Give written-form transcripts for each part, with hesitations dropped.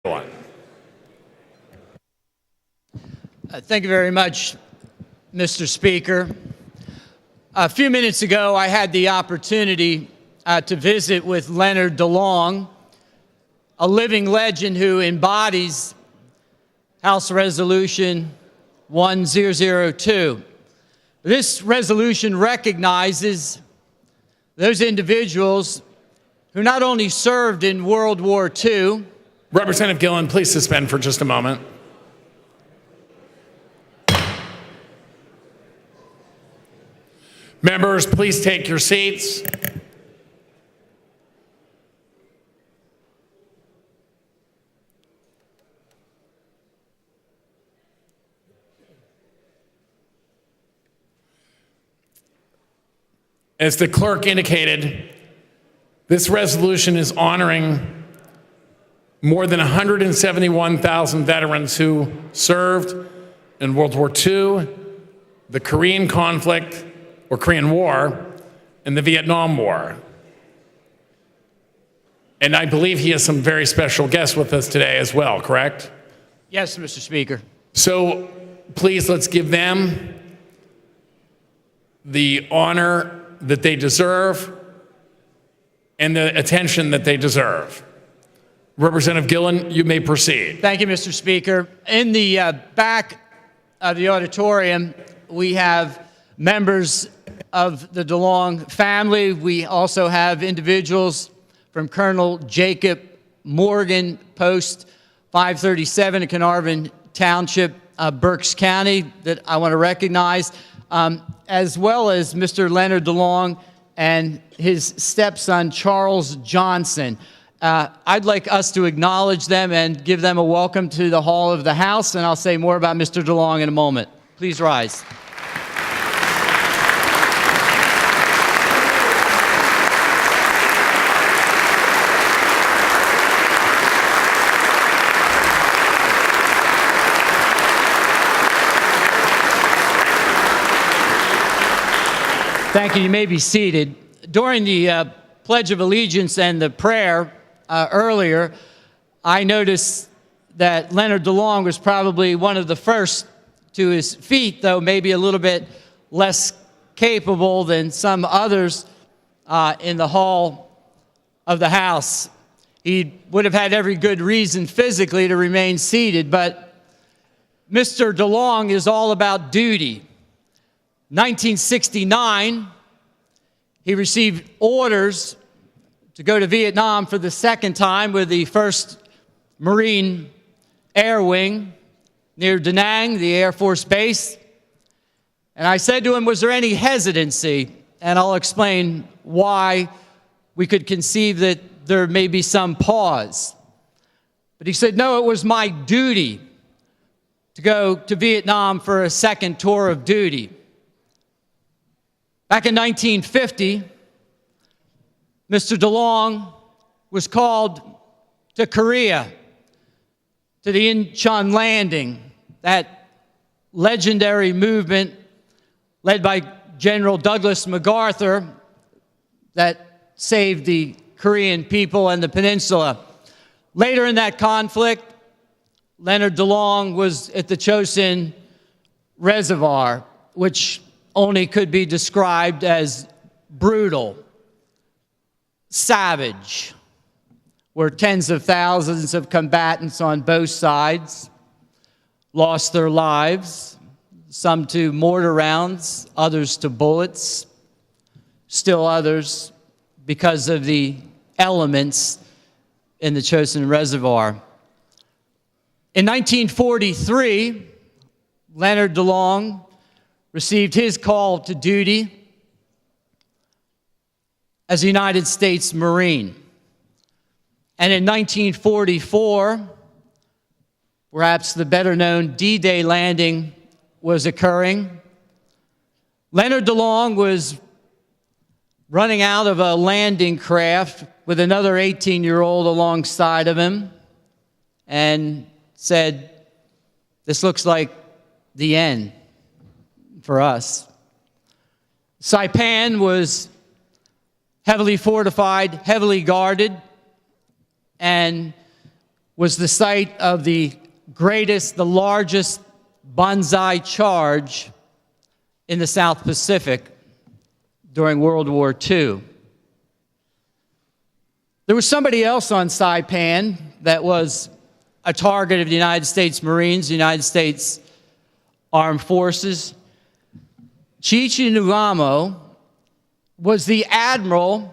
Thank you very much, Mr. Speaker. A few minutes ago, I had the opportunity to visit with Leonard DeLong, a living legend who embodies House Resolution 1002. This resolution recognizes those individuals who not only served in World War II. Representative Gillen, please suspend for just a moment. Members, please take your seats. As the clerk indicated, this resolution is honoring more than 171,000 veterans who served in World War II, the Korean conflict, or Korean War, and the Vietnam War. And I believe he has some very special guests with us today as well, correct? Yes, Mr. Speaker. So please, let's give them the honor that they deserve and the attention that they deserve. Representative Gillen, you may proceed. Thank you, Mr. Speaker. In the back of the auditorium, we have members of the DeLong family. We also have individuals from Colonel Jacob Morgan, Post 537 in Carnarvon Township, Berks County, that I want to recognize, as well as Mr. Leonard DeLong and his stepson, Charles Johnson. I'd like us to acknowledge them and give them a welcome to the Hall of the House, and I'll say more about Mr. DeLong in a moment. Please rise. Thank you. You may be seated. During the Pledge of Allegiance and the prayer earlier, I noticed that Leonard DeLong was probably one of the first to his feet, though maybe a little bit less capable than some others in the Hall of the House. He would have had every good reason physically to remain seated, but Mr. DeLong is all about duty. 1969, he received orders to go to Vietnam for the second time with the 1st Marine Air Wing near Da Nang, the Air Force Base. And I said to him, was there any hesitancy? And I'll explain why we could conceive that there may be some pause. But he said, no, it was my duty to go to Vietnam for a second tour of duty. Back in 1950, Mr. DeLong was called to Korea, to the Incheon Landing, that legendary movement led by General Douglas MacArthur that saved the Korean people and the peninsula. Later in that conflict, Leonard DeLong was at the Chosin Reservoir, which only could be described as brutal, savage, where tens of thousands of combatants on both sides lost their lives, some to mortar rounds, others to bullets, still others because of the elements in the Chosin Reservoir. In 1943, Leonard DeLong received his call to duty as a United States Marine. And in 1944, perhaps the better-known D-Day landing was occurring. Leonard DeLong was running out of a landing craft with another 18-year-old alongside of him and said, this looks like the end for us. Saipan was heavily fortified, heavily guarded, and was the site of the largest banzai charge in the South Pacific during World War II. There was somebody else on Saipan that was a target of the United States Marines, the United States Armed Forces. Chichinuramo was the admiral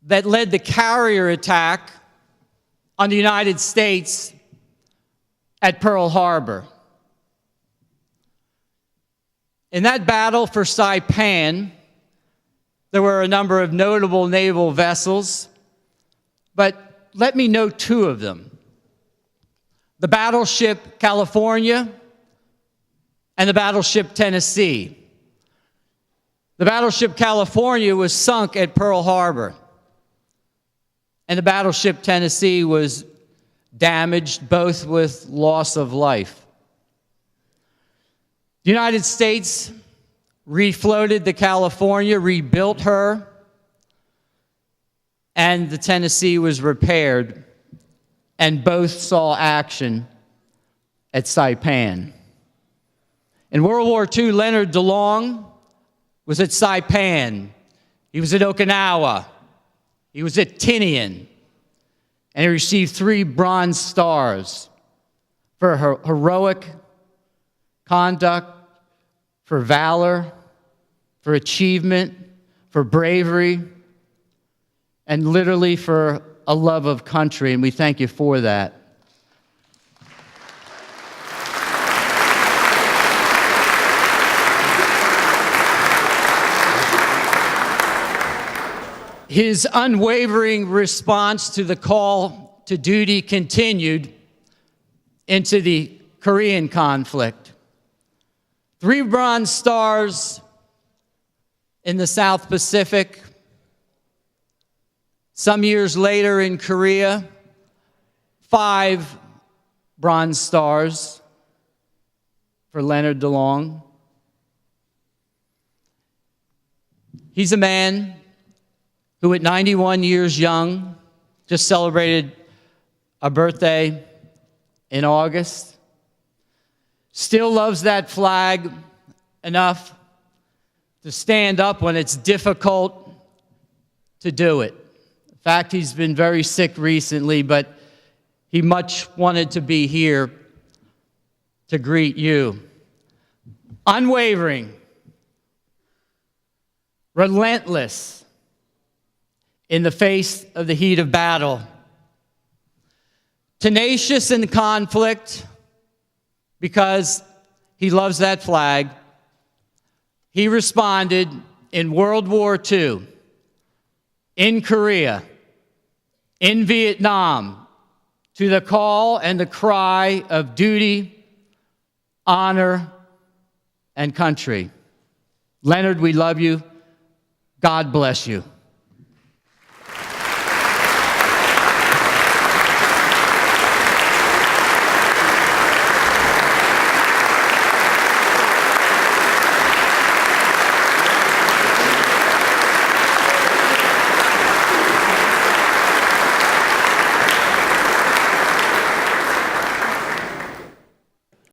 that led the carrier attack on the United States at Pearl Harbor. In that battle for Saipan, there were a number of notable naval vessels, but let me note two of them: the battleship California and the battleship Tennessee. The battleship California was sunk at Pearl Harbor, and the battleship Tennessee was damaged, both with loss of life. The United States refloated the California, rebuilt her, and the Tennessee was repaired, and both saw action at Saipan. In World War II, Leonard DeLong was at Saipan. He was at Okinawa. He was at Tinian. And he received 3 Bronze Stars for heroic conduct, for valor, for achievement, for bravery, and literally for a love of country, and we thank you for that. His unwavering response to the call to duty continued into the Korean conflict. 3 Bronze Stars in the South Pacific. Some years later in Korea, 5 Bronze Stars for Leonard DeLong. He's a man who at 91 years young just celebrated a birthday in August, still loves that flag enough to stand up when it's difficult to do it. In fact, he's been very sick recently, but he much wanted to be here to greet you. Unwavering, relentless in the face of the heat of battle, tenacious in conflict because he loves that flag. He responded in World War II, in Korea, in Vietnam, to the call and the cry of duty, honor, and country. Leonard, we love you. God bless you.